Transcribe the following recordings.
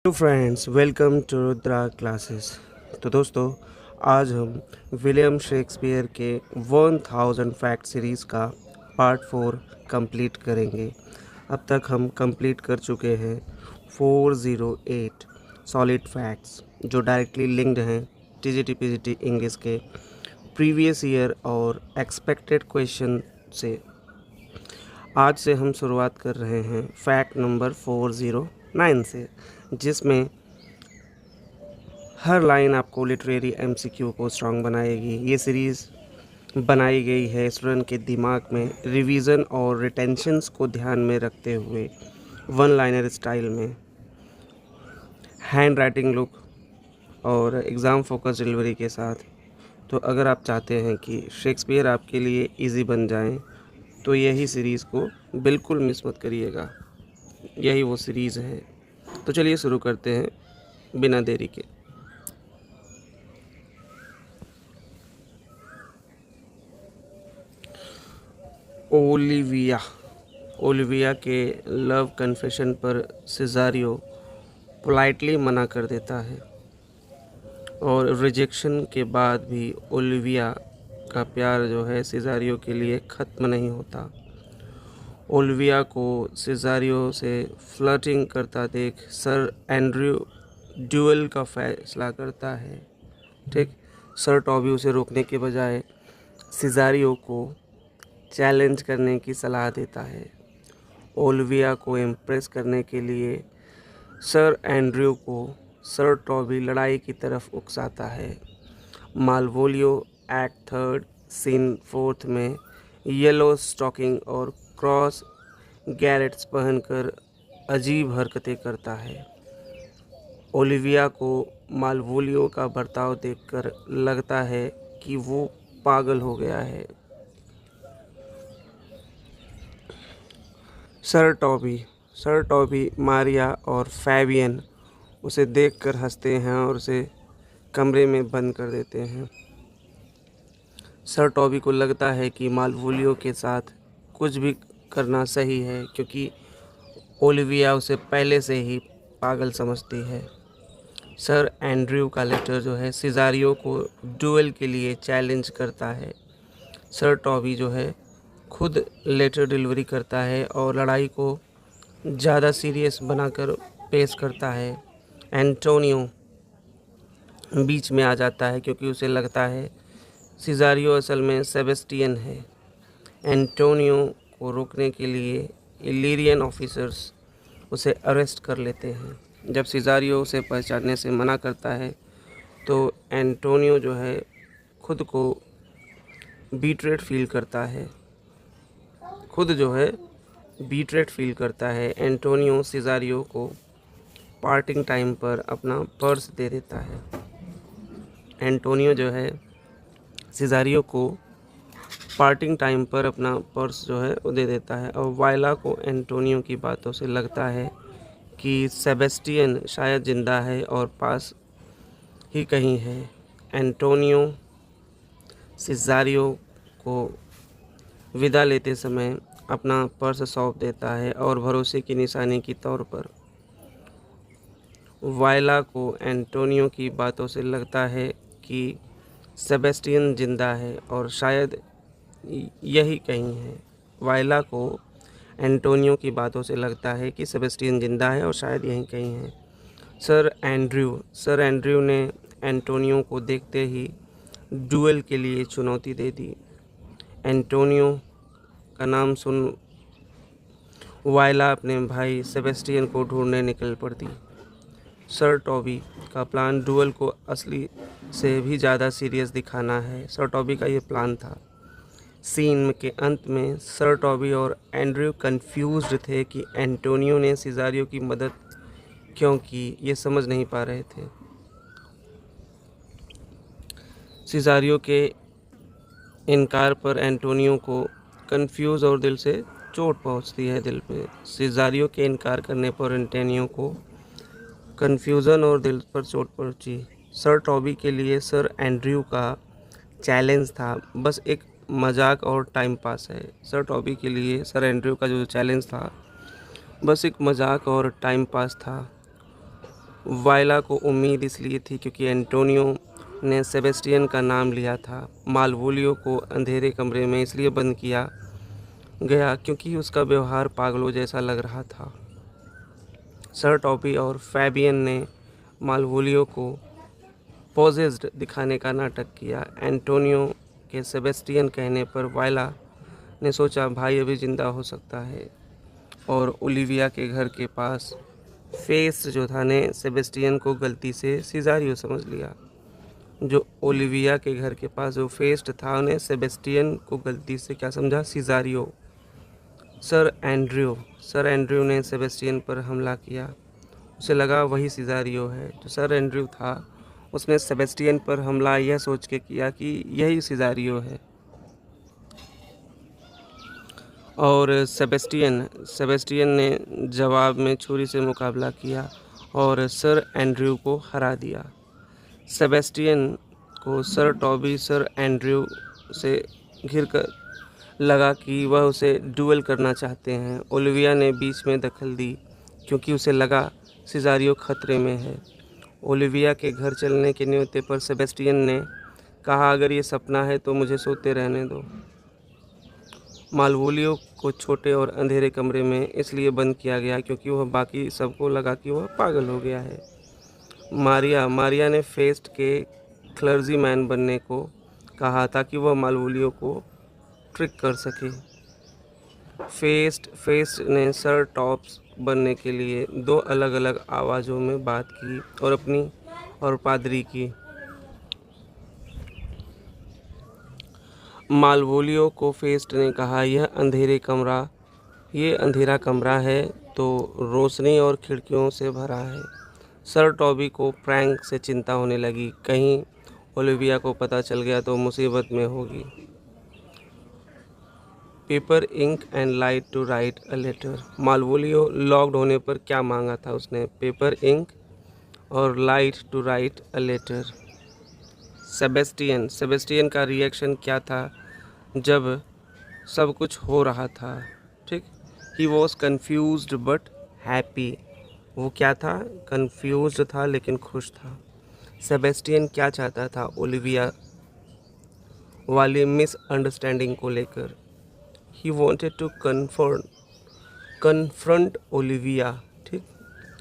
Hello friends, welcome to Rudra classes. तो दोस्तों, आज हम विलियम शेक्सपियर के 1000 फैक्ट सीरीज़ का पार्ट 4 कंप्लीट करेंगे। अब तक हम कंप्लीट कर चुके हैं 408 सॉलिड फैक्ट्स जो डायरेक्टली लिंक्ड हैं टीजीटी पीजीटी इंग्लिश के प्रीवियस ईयर और एक्सपेक्टेड क्वेश्चन से। आज से हम शुरुआत कर रहे हैं फैक्ट नंबर 409 से, जिसमें हर लाइन आपको लिटरेरी एमसीक्यू को स्ट्रॉन्ग बनाएगी। ये सीरीज़ बनाई गई है स्टूडेंट के दिमाग में रिवीजन और रिटेंशंस को ध्यान में रखते हुए वन लाइनर स्टाइल में, हैंड राइटिंग लुक और एग्ज़ाम फोकस डिलीवरी के साथ। तो अगर आप चाहते हैं कि शेक्सपियर आपके लिए इजी बन जाएं, तो यही सीरीज़ को बिल्कुल मिस मत करिएगा। यही वो सीरीज़ है। तो चलिए शुरू करते हैं बिना देरी के। ओलिविया के लव कन्फेशन पर सिजारियो पोलाइटली मना कर देता है, और रिजेक्शन के बाद भी ओलिविया का प्यार जो है सिजारियो के लिए ख़त्म नहीं होता। ओलिविया को सिजारियो से फ्लर्टिंग करता देख सर एंड्रयू ड्यूएल का फैसला करता है। ठीक, सर टॉबी उसे रोकने के बजाय सिजारियो को चैलेंज करने की सलाह देता है। ओलिविया को इम्प्रेस करने के लिए सर एंड्रयू को सर टॉबी लड़ाई की तरफ उकसाता है। मालवोलियो एक्ट 3 सीन 4 में येलो स्टॉकिंग और क्रॉस गैरेट्स पहनकर अजीब हरकतें करता है। ओलिविया को मालवोलियो का बर्ताव देखकर लगता है कि वो पागल हो गया है। सर टॉबी, मारिया और फैबियन उसे देखकर हंसते हैं और उसे कमरे में बंद कर देते हैं। सर टॉबी को लगता है कि मालवोलियो के साथ कुछ भी करना सही है, क्योंकि ओलिविया उसे पहले से ही पागल समझती है। सर एंड्रयू का लेटर जो है सिजारियो को डुएल के लिए चैलेंज करता है। सर टॉबी जो है खुद लेटर डिलीवरी करता है और लड़ाई को ज़्यादा सीरियस बनाकर पेश करता है। एंटोनियो बीच में आ जाता है क्योंकि उसे लगता है सिजारियो असल में सेबेस्टियन है। एंटोनियो को रोकने के लिए इलीरियन ऑफिसर्स उसे अरेस्ट कर लेते हैं। जब सिजारियो उसे पहचानने से मना करता है तो एंटोनियो जो है खुद को बीट्रेड फील करता है। एंटोनियो सिजारियो को पार्टिंग टाइम पर अपना पर्स दे देता है। एंटोनियो जो है सिजारियो को पार्टिंग टाइम पर अपना पर्स जो है वो दे देता है, और वायला को एंटोनियो की बातों से लगता है कि सेबेस्टियन शायद ज़िंदा है और पास ही कहीं है। एंटोनियो सिजारियो को विदा लेते समय अपना पर्स सौंप देता है, और भरोसे की निशानी के तौर पर वायला को एंटोनियो की बातों से लगता है कि सेबेस्टियन ज़िंदा है और शायद यही कहीं है। वायला को एंटोनियो की बातों से लगता है कि सेबेस्टियन ज़िंदा है और शायद यहीं कहीं है। सर एंड्रयू ने एंटोनियो को देखते ही डुएल के लिए चुनौती दे दी। एंटोनियो का नाम सुन वायला अपने भाई सेबेस्टियन को ढूंढने निकल पड़ती। सर टॉबी का प्लान डुएल को असली से भी ज़्यादा सीरियस दिखाना है। सर टॉबी का ये प्लान था। सीन के अंत में सर टॉबी और एंड्रयू कंफ्यूज्ड थे कि एंटोनियो ने सिजारियो की मदद क्यों की, ये समझ नहीं पा रहे थे। सिजारियो के इनकार पर एंटोनियो को कंफ्यूज और दिल से चोट पहुंचती है दिल पे। सिजारियो के इनकार करने पर एंटोनियो को कंफ्यूजन और दिल पर चोट पहुंची। सर टॉबी के लिए सर एंड्रयू का चैलेंज था बस एक मजाक और टाइम पास है। सर टॉबी के लिए सर एंड्रयू का जो चैलेंज था बस एक मजाक और टाइम पास था। वायला को उम्मीद इसलिए थी क्योंकि एंटोनियो ने सेबेस्टियन का नाम लिया था। मालवोलियो को अंधेरे कमरे में इसलिए बंद किया गया क्योंकि उसका व्यवहार पागलों जैसा लग रहा था। सर टॉबी और फैबियन ने मालवोलियो को पोजेस्ड दिखाने का नाटक किया। एंटोनियो के सेबेस्टियन कहने पर वायला ने सोचा भाई अभी जिंदा हो सकता है, और ओलिविया के घर के पास फेस्ट जो था ने सेबेस्टियन को गलती से सिजारियो समझ लिया। जो ओलिविया के घर के पास जो फेस्ट था उन्हें सेबेस्टियन को गलती से क्या समझा, सिजारियो। सर एंड्रयू ने सेबेस्टियन पर हमला किया। उसे लगा वही सिजारियो है। जो सर एंड्रयू था उसने सेबेस्टियन पर हमला यह सोच के किया कि यही सिजारियो है, और सेबेस्टियन ने जवाब में छुरी से मुकाबला किया और सर एंड्रयू को हरा दिया। सेबेस्टियन को सर टॉबी सर एंड्रयू से घिरकर लगा कि वह उसे डुएल करना चाहते हैं। ओलिविया ने बीच में दखल दी क्योंकि उसे लगा सिजारियो खतरे में है। ओलिविया के घर चलने के न्योते पर सेबेस्टियन ने कहा अगर ये सपना है तो मुझे सोते रहने दो। मालवोलियो को छोटे और अंधेरे कमरे में इसलिए बंद किया गया क्योंकि वह बाकी सबको लगा कि वह पागल हो गया है। मारिया ने फेस्ट के क्लर्जीमैन बनने को कहा ताकि वह मालवोलियो को ट्रिक कर सके। फेस्ट ने सर टॉप्स बनने के लिए 2 अलग अलग आवाज़ों में बात की और अपनी और पादरी की। मालवोलियो को फेस्ट ने कहा ये अंधेरा कमरा है तो रोशनी और खिड़कियों से भरा है। सर टॉबी को प्रैंक से चिंता होने लगी, कहीं ओलिविया को पता चल गया तो मुसीबत में होगी। Paper, ink and light to write a letter. Malvolio locked होने पर क्या मांगा था उसने? पेपर, इंक और light to write a letter. Sebastian का रिएक्शन क्या था जब सब कुछ हो रहा था? ठीक, he was confused but happy. वो क्या था? कन्फ्यूज्ड था लेकिन खुश था। सेबेस्टियन क्या चाहता था ओलिविया वाली मिसअंडरस्टैंडिंग को लेकर? He wanted to confront Olivia. ठीक,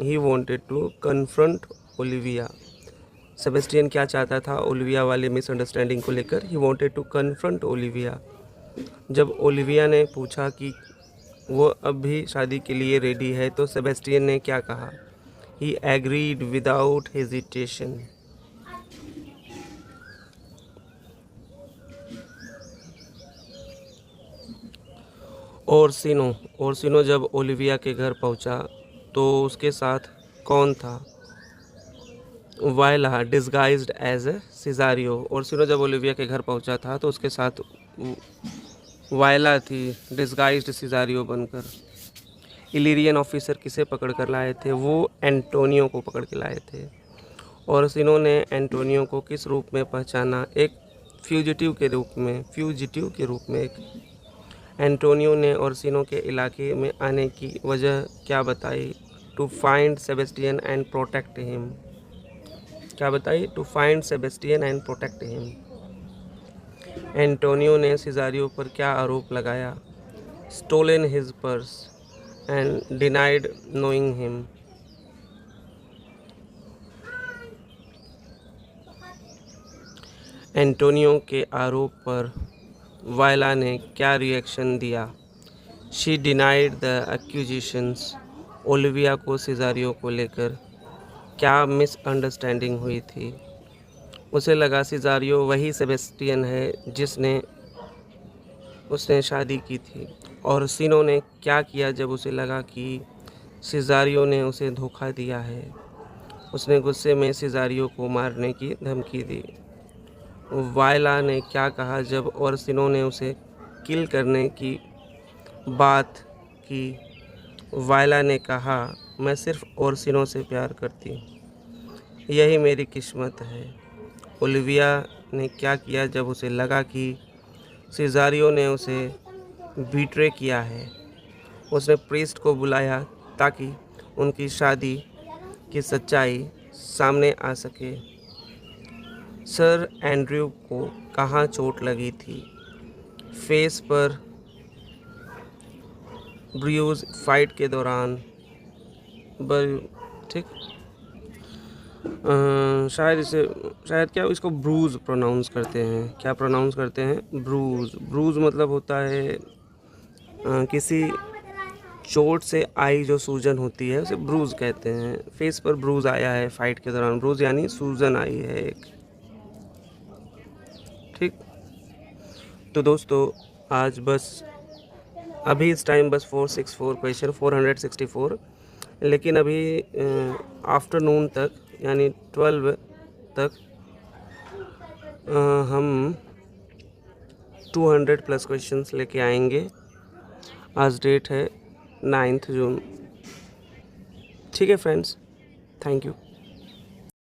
he wanted to confront Olivia. Sebastian क्या चाहता था ओलिविया वाली मिसअंडरस्टैंडिंग को लेकर? He wanted to confront Olivia. जब ओलिविया ने पूछा कि वो अब भी शादी के लिए रेडी है तो सेबेस्टियन ने क्या कहा? ही एग्रीड विदाउट हेजिटेशन। ओरसिनो जब ओलिविया के घर पहुंचा तो उसके साथ कौन था? वायला डिस्गाइज्ड एज ए सिजारियो। ओरसिनो जब ओलिविया के घर पहुंचा था तो उसके साथ वायला थी डिस्गाइज्ड सिजारियो बनकर। इलिरियन ऑफिसर किसे पकड़ कर लाए थे? वो एंटोनियो को पकड़ के लाए थे। ओरसिनो ने एंटोनियो को किस रूप में पहचाना? एक फ्यूजिटिव के रूप में एक एंटोनियो ने ओरसिनो के इलाके में आने की वजह क्या बताई? To find Sebastian and protect him. क्या बताई? To find Sebastian and protect him. Antonio ने सिजारियो पर क्या आरोप लगाया? Stolen his purse and denied knowing him. Antonio के आरोप पर वायला ने क्या रिएक्शन दिया? She denied the accusations. Olivia को सिजारियो को लेकर क्या मिसअंडरस्टैंडिंग हुई थी? उसे लगा सिजारियो वही सेबेस्टियन है जिसने उसने शादी की थी। और सिनो ने क्या किया जब उसे लगा कि सिजारियो ने उसे धोखा दिया है? उसने गुस्से में सिजारियो को मारने की धमकी दी। वायला ने क्या कहा जब ओरसिनो ने उसे किल करने की बात की? वायला ने कहा मैं सिर्फ ओरसिनो से प्यार करती हूँ, यही मेरी किस्मत है। ओलिविया ने क्या किया जब उसे लगा कि सिजारियो ने उसे बीट्रे किया है? उसने प्रीस्ट को बुलाया ताकि उनकी शादी की सच्चाई सामने आ सके। सर एंड्रयू को कहाँ चोट लगी थी? फेस पर, ब्रूज फाइट के दौरान, ठीक। शायद क्या इसको ब्रूज प्रोनाउंस करते हैं, क्या प्रोनाउंस करते हैं? ब्रूज। ब्रूज मतलब होता है किसी चोट से आई जो सूजन होती है उसे ब्रूज कहते हैं। फेस पर ब्रूज आया है फाइट के दौरान, ब्रूज यानी सूजन आई है एक, ठीक। तो दोस्तों आज बस अभी इस टाइम बस 464 क्वेश्चन, 464, लेकिन अभी आफ्टरनून तक यानी 12 तक हम 200 प्लस क्वेश्चंस लेके आएंगे। आज डेट है 9 जून। ठीक है फ्रेंड्स, थैंक यू।